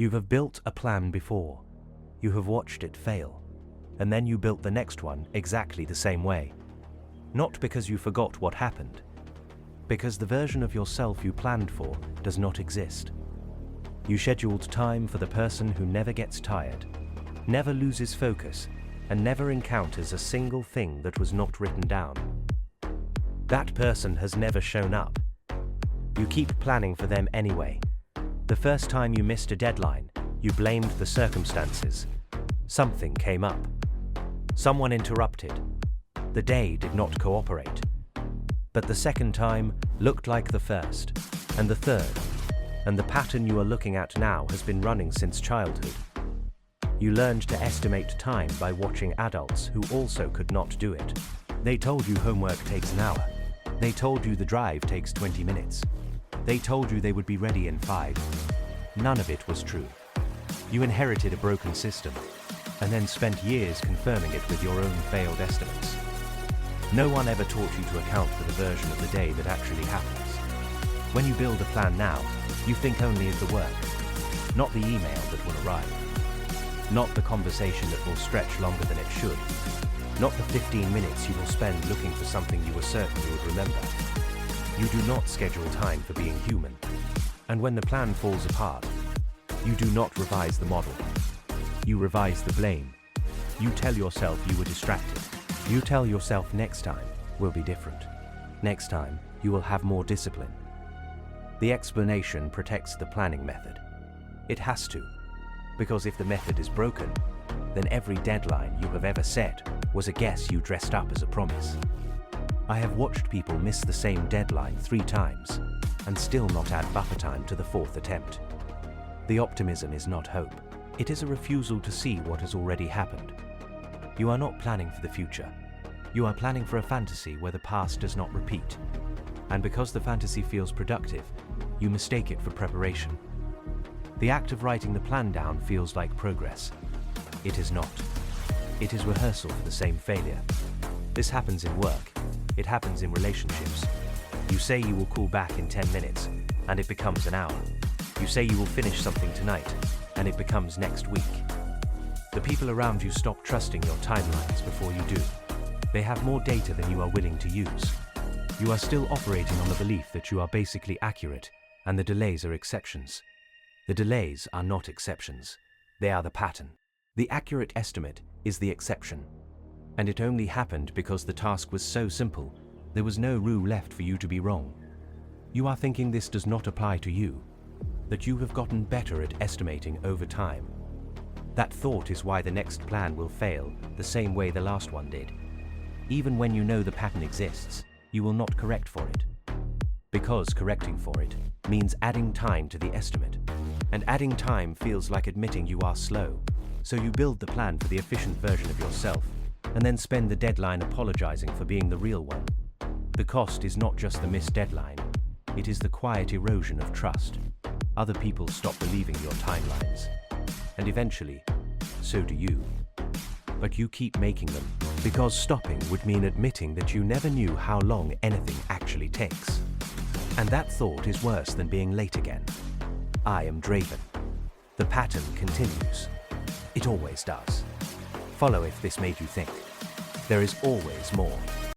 You have built a plan before. You have watched it fail. And then you built the next one exactly the same way. Not because you forgot what happened, because the version of yourself you planned for does not exist. You scheduled time for the person who never gets tired, never loses focus, and never encounters a single thing that was not written down. That person has never shown up. You keep planning for them anyway. The first time you missed a deadline, you blamed the circumstances. Something came up. Someone interrupted. The day did not cooperate. But the second time looked like the first, and the third, and the pattern you are looking at now has been running since childhood. You learned to estimate time by watching adults who also could not do it. They told you homework takes an hour. They told you the drive takes 20 minutes. They told you they would be ready in 5. None of it was true. You inherited a broken system, and then spent years confirming it with your own failed estimates. No one ever taught you to account for the version of the day that actually happens. When you build a plan now, you think only of the work, not the email that will arrive, not the conversation that will stretch longer than it should, not the 15 minutes you will spend looking for something you were certain you would remember. You do not schedule time for being human. And when the plan falls apart, you do not revise the model. You revise the blame. You tell yourself you were distracted. You tell yourself next time will be different. Next time, you will have more discipline. The explanation protects the planning method. It has to, because if the method is broken, then every deadline you have ever set was a guess you dressed up as a promise. I have watched people miss the same deadline 3 times and still not add buffer time to the 4th attempt. The optimism is not hope. It is a refusal to see what has already happened. You are not planning for the future. You are planning for a fantasy where the past does not repeat. And because the fantasy feels productive, you mistake it for preparation. The act of writing the plan down feels like progress. It is not. It is rehearsal for the same failure. This happens in work. It happens in relationships. You say you will call back in 10 minutes, and it becomes an hour. You say you will finish something tonight, and it becomes next week. The people around you stop trusting your timelines before you do. They have more data than you are willing to use. You are still operating on the belief that you are basically accurate, and the delays are exceptions. The delays are not exceptions. They are the pattern. The accurate estimate is the exception. And it only happened because the task was so simple, there was no room left for you to be wrong. You are thinking this does not apply to you, that you have gotten better at estimating over time. That thought is why the next plan will fail the same way the last one did. Even when you know the pattern exists, you will not correct for it. Because correcting for it means adding time to the estimate. And adding time feels like admitting you are slow. So you build the plan for the efficient version of yourself, and then spend the deadline apologizing for being the real one. The cost is not just the missed deadline, it is the quiet erosion of trust. Other people stop believing your timelines. And eventually, so do you. But you keep making them, because stopping would mean admitting that you never knew how long anything actually takes. And that thought is worse than being late again. I am Draven. The pattern continues. It always does. Follow if this made you think. There is always more.